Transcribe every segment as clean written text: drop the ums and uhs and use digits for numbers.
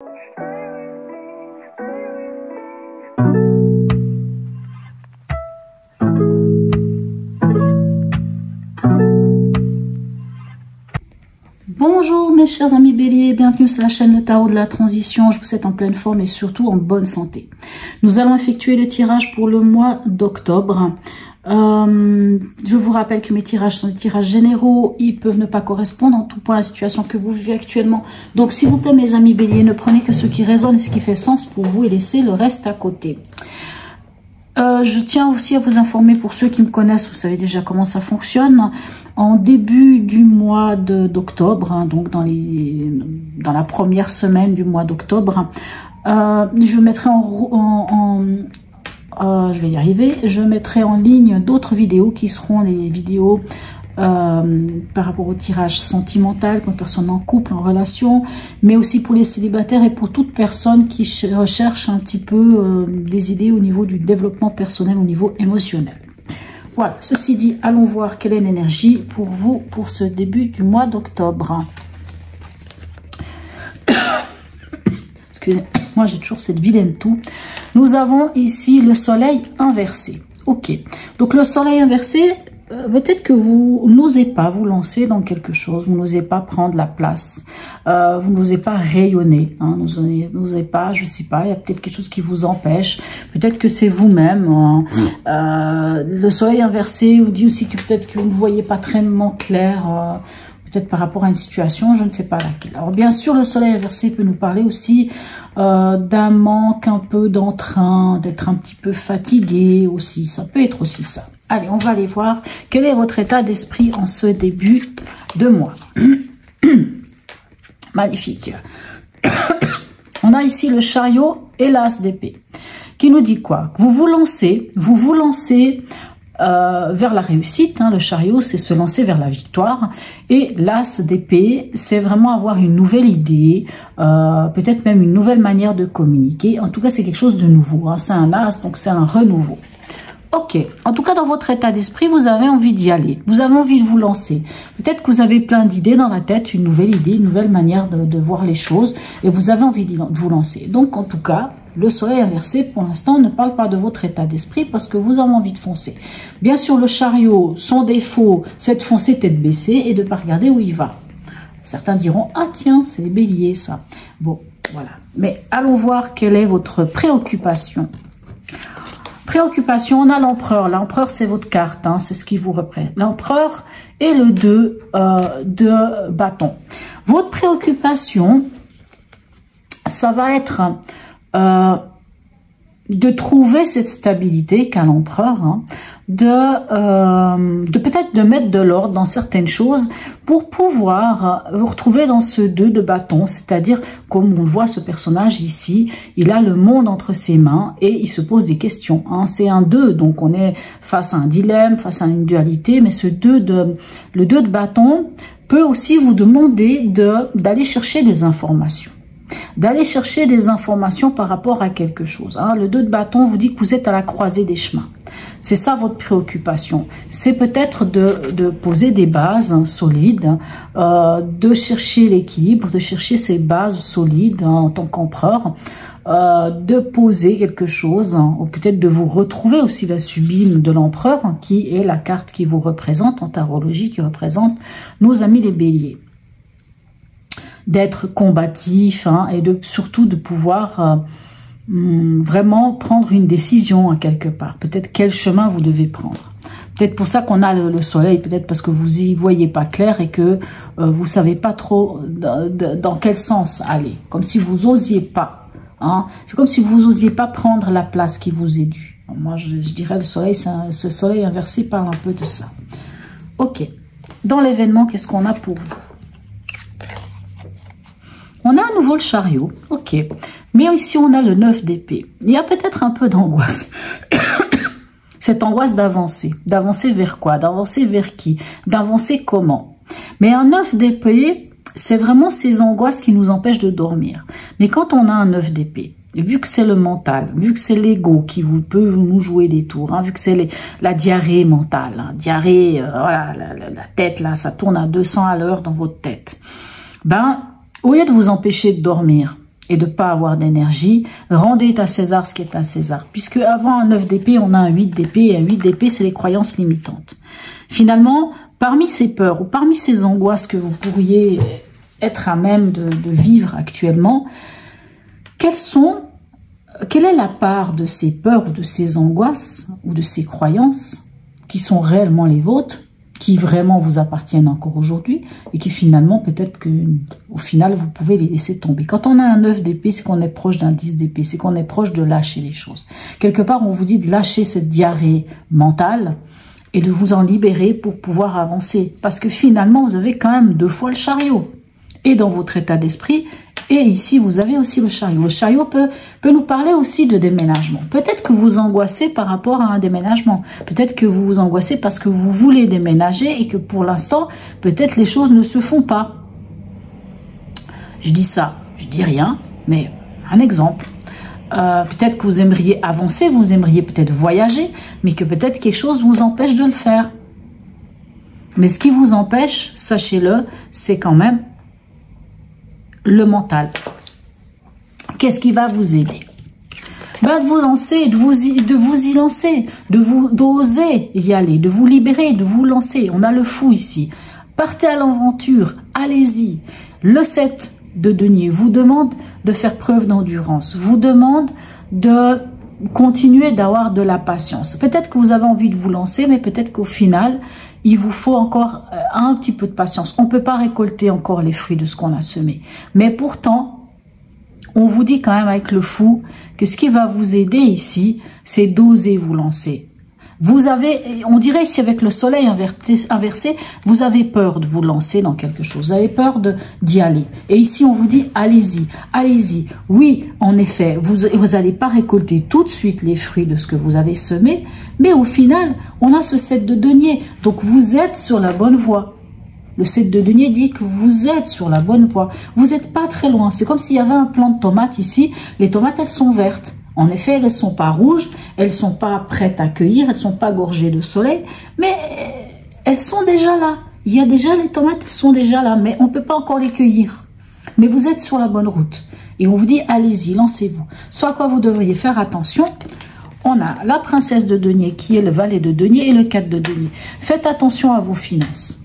Bonjour mes chers amis béliers, bienvenue sur la chaîne Le Tarot de la Transition. Je vous souhaite en pleine forme et surtout en bonne santé. Nous allons effectuer le tirage pour le mois d'octobre. Je vous rappelle que mes tirages sont des tirages généraux, ils peuvent ne pas correspondre en tout point à la situation que vous vivez actuellement. Donc s'il vous plaît mes amis béliers, ne prenez que ce qui résonne et ce qui fait sens pour vous et laissez le reste à côté. Je tiens aussi à vous informer, pour ceux qui me connaissent, vous savez déjà comment ça fonctionne. En début du mois d'octobre, hein, donc dans la première semaine du mois d'octobre, je mettrai je vais y arriver, je mettrai en ligne d'autres vidéos qui seront les vidéos par rapport au tirage sentimental pour une personne en couple, en relation, mais aussi pour les célibataires et pour toute personne qui recherche un petit peu des idées au niveau du développement personnel, au niveau émotionnel. Voilà, ceci dit, allons voir quelle est l'énergie pour vous pour ce début du mois d'octobre. Excusez-moi, j'ai toujours cette vilaine toux. Nous avons ici le soleil inversé. Ok, donc le soleil inversé, peut-être que vous n'osez pas vous lancer dans quelque chose, vous n'osez pas prendre la place, vous n'osez pas rayonner, hein, vous n'osez pas, je sais pas, il y a peut-être quelque chose qui vous empêche, peut-être que c'est vous-même. Le soleil inversé vous dit aussi que peut-être que vous ne voyez pas très clair, peut-être par rapport à une situation, je ne sais pas laquelle. Alors bien sûr, le soleil inversé peut nous parler aussi d'un manque un peu d'entrain, d'être un petit peu fatigué aussi, ça peut être aussi ça. Allez, on va aller voir quel est votre état d'esprit en ce début de mois. Magnifique. On a ici le chariot et l'as d'épée qui nous dit quoi? Vous vous lancez vers la réussite, hein. Le chariot, c'est se lancer vers la victoire, et l'as d'épée, c'est vraiment avoir une nouvelle idée, peut-être même une nouvelle manière de communiquer. En tout cas, c'est quelque chose de nouveau, hein. C'est un as, donc c'est un renouveau. Ok, en tout cas dans votre état d'esprit, vous avez envie d'y aller, vous avez envie de vous lancer. Peut-être que vous avez plein d'idées dans la tête, une nouvelle idée, une nouvelle manière de voir les choses, et vous avez envie de vous lancer. Donc en tout cas, le soleil inversé pour l'instant ne parle pas de votre état d'esprit parce que vous avez envie de foncer. Bien sûr, le chariot, son défaut, c'est de foncer tête baissée et de ne pas regarder où il va. Certains diront, ah tiens, c'est les béliers ça. Bon, voilà. Mais allons voir quelle est votre préoccupation. Préoccupation, on a l'empereur. L'empereur, c'est votre carte, hein, c'est ce qui vous représente. L'empereur et le 2 de bâton. Votre préoccupation, ça va être de trouver cette stabilité qu'a l'empereur, hein, de peut-être de mettre de l'ordre dans certaines choses pour pouvoir vous retrouver dans ce 2 de bâton, c'est-à-dire comme on le voit ce personnage ici, il a le monde entre ses mains et il se pose des questions, hein. C'est un 2, donc on est face à un dilemme, face à une dualité, mais le 2 de bâton peut aussi vous demander d'aller chercher des informations. D'aller chercher des informations par rapport à quelque chose, hein. Le 2 de bâton vous dit que vous êtes à la croisée des chemins. C'est ça votre préoccupation. C'est peut-être de poser des bases solides, de chercher l'équilibre, de chercher ces bases solides, hein, en tant qu'empereur, de poser quelque chose, hein, ou peut-être de vous retrouver aussi la sublime de l'empereur, hein, qui est la carte qui vous représente en tarologie, qui représente nos amis les béliers. D'être combatif, hein, et surtout de pouvoir vraiment prendre une décision à quelque part. Peut-être quel chemin vous devez prendre. Peut-être pour ça qu'on a le soleil, peut-être parce que vous y voyez pas clair et que vous savez pas trop dans quel sens aller. Comme si vous osiez pas. Hein. C'est comme si vous osiez pas prendre la place qui vous est due. Moi, je dirais le soleil, ce soleil inversé parle un peu de ça. Ok. Dans l'événement, qu'est-ce qu'on a pour vous? On a à nouveau le chariot, ok. Mais ici, on a le 9 d'épée. Il y a peut-être un peu d'angoisse. Cette angoisse d'avancer. D'avancer vers quoi? D'avancer vers qui? D'avancer comment? Mais un 9 d'épée, c'est vraiment ces angoisses qui nous empêchent de dormir. Mais quand on a un 9 d'épée, vu que c'est le mental, vu que c'est l'ego qui peut nous jouer des tours, hein, vu que c'est la diarrhée mentale, hein, diarrhée, voilà, la tête, là, ça tourne à 200 à l'heure dans votre tête. Ben, au lieu de vous empêcher de dormir, et de ne pas avoir d'énergie. Rendez à César ce qui est à César. Puisque avant un 9 d'épée, on a un 8 d'épée. Et un 8 d'épée, c'est les croyances limitantes. Finalement, parmi ces peurs ou parmi ces angoisses que vous pourriez être à même de vivre actuellement, quelle est la part de ces peurs ou de ces angoisses ou de ces croyances qui sont réellement les vôtres, qui vraiment vous appartiennent encore aujourd'hui et qui finalement, peut-être que au final, vous pouvez les laisser tomber. Quand on a un 9 d'épée, c'est qu'on est proche d'un 10 d'épée, c'est qu'on est proche de lâcher les choses. Quelque part, on vous dit de lâcher cette diarrhée mentale et de vous en libérer pour pouvoir avancer. Parce que finalement, vous avez quand même 2 fois le chariot. Et dans votre état d'esprit, et ici, vous avez aussi le chariot. Le chariot peut nous parler aussi de déménagement. Peut-être que vous angoissez par rapport à un déménagement. Peut-être que vous vous angoissez parce que vous voulez déménager et que pour l'instant, peut-être les choses ne se font pas. Je dis ça, je dis rien, mais un exemple. Peut-être que vous aimeriez avancer, vous aimeriez peut-être voyager, mais que peut-être quelque chose vous empêche de le faire. Mais ce qui vous empêche, sachez-le, c'est quand même le mental. Qu'est-ce qui va vous aider? De vous lancer, de vous y lancer, d'oser y aller, de vous libérer, de vous lancer. On a le fou ici. Partez à l'aventure, allez-y. Le 7 de denier vous demande de faire preuve d'endurance, vous demande de continuer d'avoir de la patience. Peut-être que vous avez envie de vous lancer, mais peut-être qu'au final, il vous faut encore un petit peu de patience. On ne peut pas récolter encore les fruits de ce qu'on a semé. Mais pourtant, on vous dit quand même avec le fou que ce qui va vous aider ici, c'est d'oser vous lancer. Vous avez, on dirait ici avec le soleil inversé, vous avez peur de vous lancer dans quelque chose. Vous avez peur d'y aller. Et ici, on vous dit, allez-y, allez-y. Oui, en effet, vous n'allez pas récolter tout de suite les fruits de ce que vous avez semé, mais au final, on a ce 7 de denier. Donc, vous êtes sur la bonne voie. Le 7 de denier dit que vous êtes sur la bonne voie. Vous n'êtes pas très loin. C'est comme s'il y avait un plant de tomates ici. Les tomates, elles sont vertes. En effet, elles ne sont pas rouges, elles ne sont pas prêtes à cueillir, elles ne sont pas gorgées de soleil, mais elles sont déjà là. Il y a déjà les tomates, elles sont déjà là, mais on ne peut pas encore les cueillir. Mais vous êtes sur la bonne route. Et on vous dit, allez-y, lancez-vous. Ce à quoi vous devriez faire attention, on a la princesse de denier qui est le valet de denier et le 4 de denier. Faites attention à vos finances.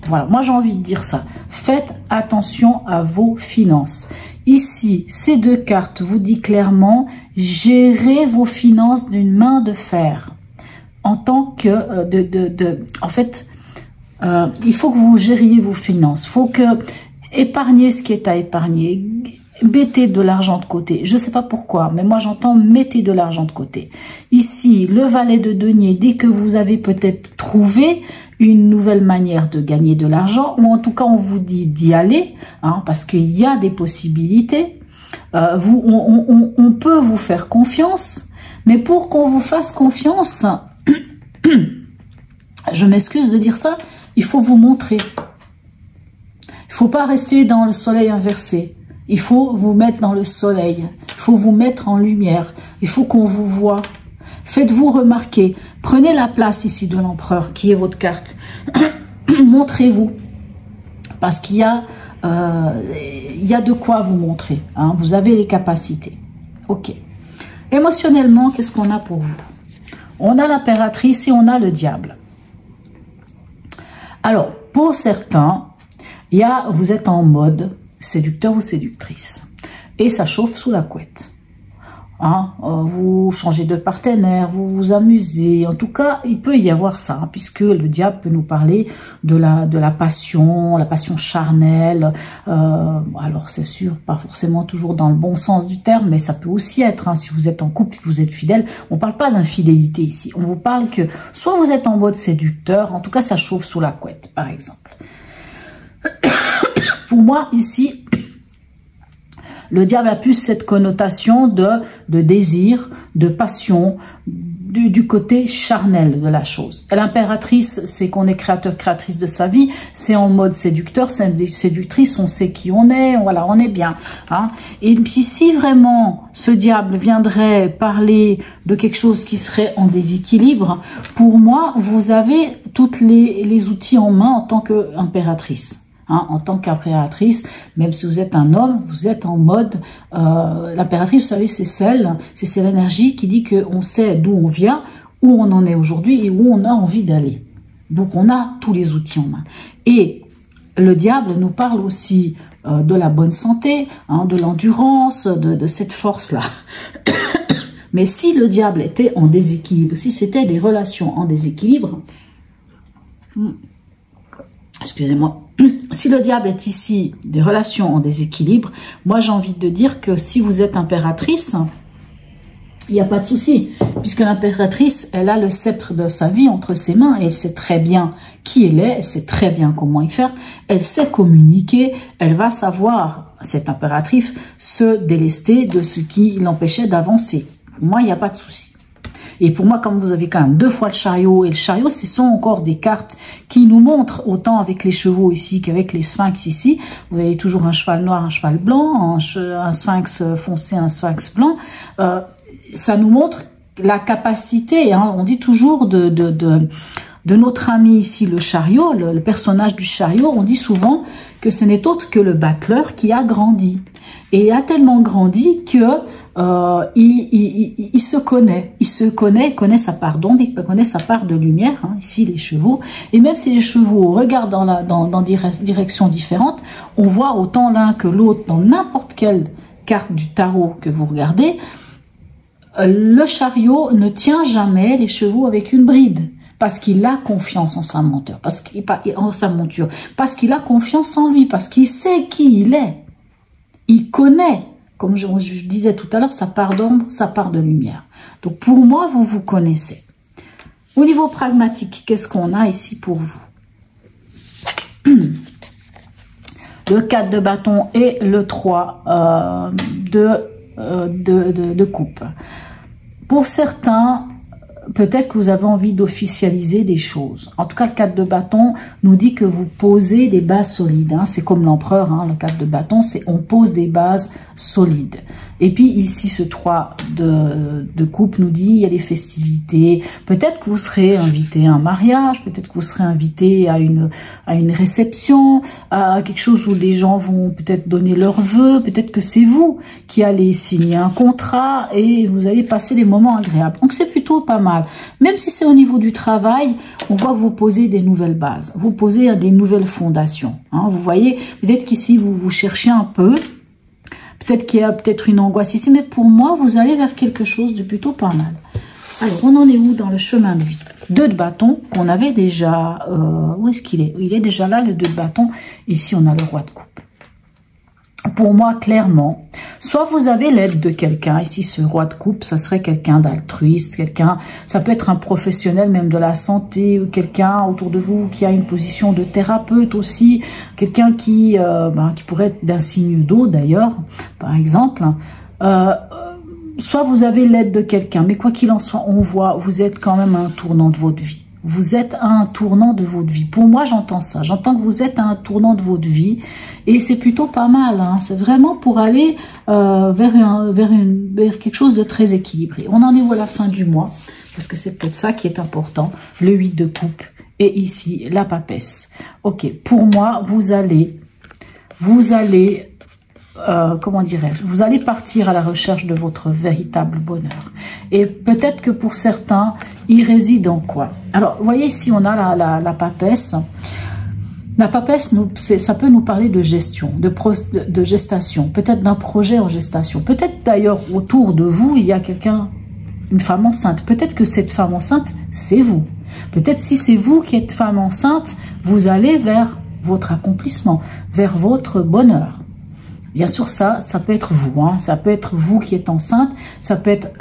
Voilà, moi j'ai envie de dire ça. Faites attention à vos finances. Ici, ces 2 cartes vous disent clairement, gérez vos finances d'une main de fer. En tant que, en fait, il faut que vous gériez vos finances. Il faut que épargnez ce qui est à épargner. Mettez de l'argent de côté. Je ne sais pas pourquoi, mais moi j'entends mettez de l'argent de côté. Ici, le valet de denier dit que vous avez peut-être trouvé une nouvelle manière de gagner de l'argent, ou en tout cas on vous dit d'y aller, hein, parce qu'il y a des possibilités. On peut vous faire confiance, mais pour qu'on vous fasse confiance, je m'excuse de dire ça, il faut vous montrer. Il ne faut pas rester dans le soleil inversé. Il faut vous mettre dans le soleil. Il faut vous mettre en lumière. Il faut qu'on vous voie. Faites-vous remarquer. Prenez la place ici de l'empereur, qui est votre carte. Montrez-vous. Parce qu'il y a de quoi vous montrer. Hein. Vous avez les capacités. Ok. Émotionnellement, qu'est-ce qu'on a pour vous? On a l'impératrice et on a le diable. Alors, pour certains, vous êtes en mode séducteur ou séductrice. Et ça chauffe sous la couette. Hein, vous changez de partenaire, vous vous amusez. En tout cas, il peut y avoir ça, hein, puisque le diable peut nous parler de la passion charnelle. Alors, c'est sûr, pas forcément toujours dans le bon sens du terme, mais ça peut aussi être, hein, si vous êtes en couple et que vous êtes fidèle. On ne parle pas d'infidélité ici. On vous parle que soit vous êtes en mode séducteur, en tout cas, ça chauffe sous la couette, par exemple. Pour moi, ici, le diable a plus cette connotation de désir, de passion, du côté charnel de la chose. L'impératrice, c'est qu'on est créateur, créatrice de sa vie, c'est en mode séducteur, séductrice, on sait qui on est, voilà, on est bien. Hein. Et puis si vraiment ce diable viendrait parler de quelque chose qui serait en déséquilibre, pour moi, vous avez tous les outils en main en tant qu'impératrice. Hein, en tant qu'impératrice, même si vous êtes un homme, vous êtes en mode... l'impératrice, vous savez, c'est cette énergie qui dit qu'on sait d'où on vient, où on en est aujourd'hui et où on a envie d'aller. Donc, on a tous les outils en main. Et le diable nous parle aussi de la bonne santé, hein, de l'endurance, de cette force-là. Mais si le diable était en déséquilibre, si c'était des relations en déséquilibre... Excusez-moi. Si le diable est ici des relations en déséquilibre, moi j'ai envie de dire que si vous êtes impératrice, il n'y a pas de souci, puisque l'impératrice, elle a le sceptre de sa vie entre ses mains et elle sait très bien qui elle est, elle sait très bien comment y faire, elle sait communiquer, elle va savoir, cette impératrice, se délester de ce qui l'empêchait d'avancer. Pour moi, il n'y a pas de souci. Et pour moi, comme vous avez quand même 2 fois le chariot, et le chariot, ce sont encore des cartes qui nous montrent, autant avec les chevaux ici qu'avec les sphinx ici, vous avez toujours un cheval noir, un cheval blanc, un sphinx foncé, un sphinx blanc, ça nous montre la capacité, hein, on dit toujours de notre ami ici, le chariot, le personnage du chariot, on dit souvent que ce n'est autre que le battleur qui a grandi. Et il a tellement grandi que il se connaît, connaît sa part d'ombre, il connaît sa part de lumière, hein, ici les chevaux. Et même si les chevaux regardent dans directions différentes, on voit autant l'un que l'autre dans n'importe quelle carte du tarot que vous regardez. Le chariot ne tient jamais les chevaux avec une bride. Parce qu'il a confiance en sa monture, parce qu'il a confiance en lui, parce qu'il sait qui il est. Il connaît, comme je disais tout à l'heure, sa part d'ombre, sa part de lumière. Donc pour moi, vous vous connaissez. Au niveau pragmatique, qu'est-ce qu'on a ici pour vous? Le 4 de bâton et le 3 de coupe. Pour certains, peut-être que vous avez envie d'officialiser des choses. En tout cas, le 4 de bâton nous dit que vous posez des bases solides. Hein. C'est comme l'empereur, hein, le 4 de bâton, c'est on pose des bases solides. Et puis ici, ce 3 de coupe nous dit il y a des festivités. Peut-être que vous serez invité à un mariage, peut-être que vous serez invité à une réception, à quelque chose où les gens vont peut-être donner leurs vœux. Peut-être que c'est vous qui allez signer un contrat et vous allez passer des moments agréables. Donc c'est plutôt pas mal. Même si c'est au niveau du travail, on voit que vous posez des nouvelles bases. Vous posez des nouvelles fondations. Hein. Vous voyez, peut-être qu'ici, vous cherchez un peu. Peut-être qu'il y a peut-être une angoisse ici, mais pour moi, vous allez vers quelque chose de plutôt pas mal. Alors, on en est où dans le chemin de vie? 2 de bâton qu'on avait déjà... où est-ce qu'il est? Il est déjà là, le 2 de bâton. Ici, on a le roi de coupe. Pour moi, clairement, soit vous avez l'aide de quelqu'un, ici ce roi de coupe, ça serait quelqu'un d'altruiste, ça peut être un professionnel même de la santé, ou quelqu'un autour de vous qui a une position de thérapeute aussi, quelqu'un qui pourrait être d'un signe d'eau d'ailleurs, par exemple. Soit vous avez l'aide de quelqu'un, mais quoi qu'il en soit, on voit, vous êtes quand même à un tournant de votre vie. Vous êtes à un tournant de votre vie. Pour moi, j'entends ça. J'entends que vous êtes à un tournant de votre vie. Et c'est plutôt pas mal. Hein. C'est vraiment pour aller vers quelque chose de très équilibré. On en est où à la fin du mois? Parce que c'est peut-être ça qui est important. Le 8 de coupe. Et ici, la papesse. Ok. Pour moi, vous allez comment dirais-je, vous allez partir à la recherche de votre véritable bonheur. Et peut-être que pour certains, il réside en quoi? Alors, vous voyez ici, on a la papesse. La papesse, ça peut nous parler de gestion, de gestation, peut-être d'un projet en gestation. Peut-être d'ailleurs, autour de vous, il y a quelqu'un, une femme enceinte. Peut-être que cette femme enceinte, c'est vous. Peut-être si c'est vous qui êtes femme enceinte, vous allez vers votre accomplissement, vers votre bonheur. Bien sûr, ça peut être vous, hein. Ça peut être vous qui êtes enceinte, ça peut être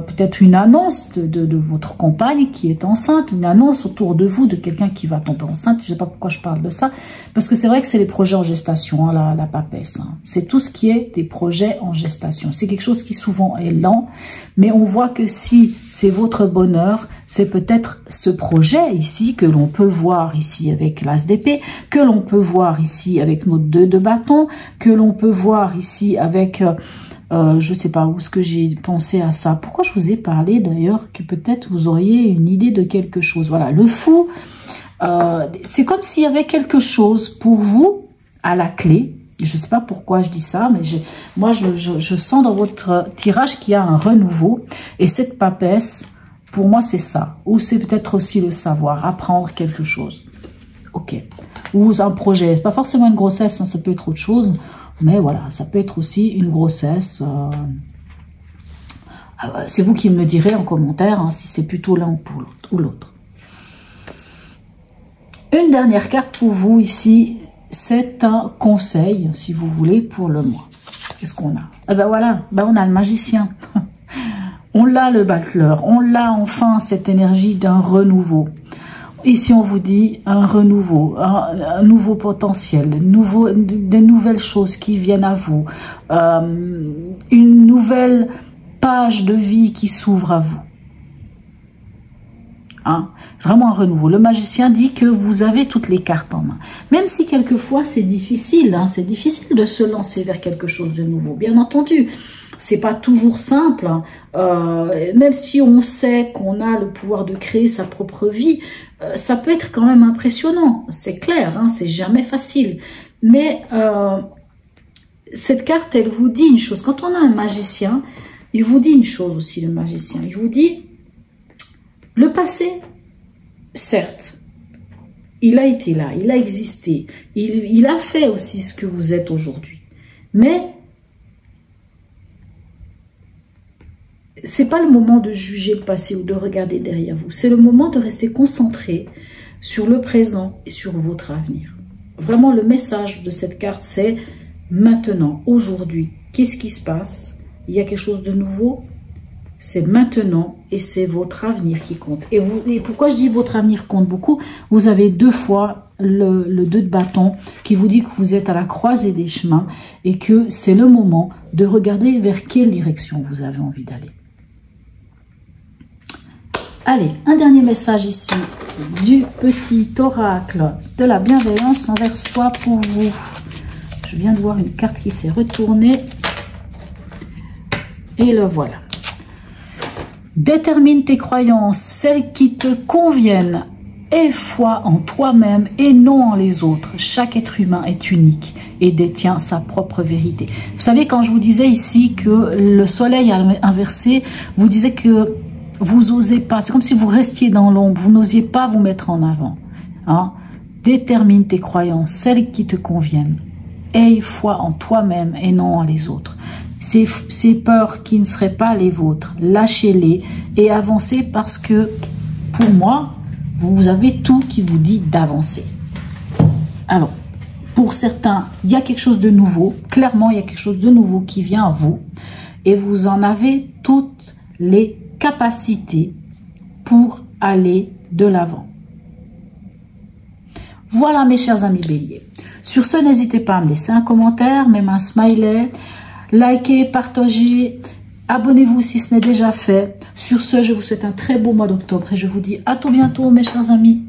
peut-être une annonce de votre compagne qui est enceinte, une annonce autour de vous de quelqu'un qui va tomber enceinte. Je ne sais pas pourquoi je parle de ça, parce que c'est vrai que c'est les projets en gestation, hein, la papesse. Hein. C'est tout ce qui est des projets en gestation. C'est quelque chose qui souvent est lent, mais on voit que si c'est votre bonheur, c'est peut-être ce projet ici que l'on peut voir ici avec l'as d'épée, que l'on peut voir ici avec notre 2 de bâton, que l'on peut voir ici avec, je sais pas où est-ce que j'ai pensé à ça. Pourquoi je vous ai parlé d'ailleurs que peut-être vous auriez une idée de quelque chose. Voilà, le fou, c'est comme s'il y avait quelque chose pour vous à la clé. Je ne sais pas pourquoi je dis ça, mais moi, je sens dans votre tirage qu'il y a un renouveau. Et cette papesse, pour moi, c'est ça. Ou c'est peut-être aussi le savoir, apprendre quelque chose. Ok. Ou un projet. Pas forcément une grossesse, hein, ça peut être autre chose. Mais voilà, ça peut être aussi une grossesse. C'est vous qui me le direz en commentaire, hein, si c'est plutôt l'un ou l'autre. Une dernière carte pour vous ici. C'est un conseil, si vous voulez, pour le mois. Qu'est-ce qu'on a? Eh ben voilà, ben on a le magicien. On l'a le battleur. On l'a enfin cette énergie d'un renouveau. Ici, on vous dit un renouveau, un nouveau potentiel, des nouvelles choses qui viennent à vous. Une nouvelle page de vie qui s'ouvre à vous. Hein? Vraiment un renouveau. Le magicien dit que vous avez toutes les cartes en main. Même si quelquefois c'est difficile, hein, c'est difficile de se lancer vers quelque chose de nouveau. Bien entendu, c'est pas toujours simple. Hein. Même si on sait qu'on a le pouvoir de créer sa propre vie, ça peut être quand même impressionnant. C'est clair, hein, c'est jamais facile. Mais cette carte, elle vous dit une chose. Quand on a un magicien, il vous dit une chose aussi, le magicien. Il vous dit... Le passé, certes, il a été là, il a existé, il a fait aussi ce que vous êtes aujourd'hui. Mais c'est pas le moment de juger le passé ou de regarder derrière vous. C'est le moment de rester concentré sur le présent et sur votre avenir. Vraiment, le message de cette carte, c'est maintenant, aujourd'hui. Qu'est-ce qui se passe? Il y a quelque chose de nouveau? C'est maintenant et c'est votre avenir qui compte. Et pourquoi je dis votre avenir compte beaucoup? Vous avez deux fois le 2 de bâton qui vous dit que vous êtes à la croisée des chemins et que c'est le moment de regarder vers quelle direction vous avez envie d'aller. Allez, un dernier message ici du petit oracle de la bienveillance envers soi pour vous. Je viens de voir une carte qui s'est retournée et le voilà. Détermine tes croyances, celles qui te conviennent. Aie foi en toi-même et non en les autres. Chaque être humain est unique et détient sa propre vérité. Vous savez, quand je vous disais ici que le soleil inversé, vous disait que vous osez pas. C'est comme si vous restiez dans l'ombre. Vous n'osiez pas vous mettre en avant. Hein? Détermine tes croyances, celles qui te conviennent. Aie foi en toi-même et non en les autres. Ces peurs qui ne seraient pas les vôtres, lâchez-les et avancez parce que, pour moi, vous avez tout qui vous dit d'avancer. Alors, pour certains, il y a quelque chose de nouveau. Clairement, il y a quelque chose de nouveau qui vient à vous. Et vous en avez toutes les capacités pour aller de l'avant. Voilà, mes chers amis béliers. Sur ce, n'hésitez pas à me laisser un commentaire, même un smiley. Likez, partagez, abonnez-vous si ce n'est déjà fait. Sur ce, je vous souhaite un très beau mois d'octobre et je vous dis à tout bientôt, mes chers amis.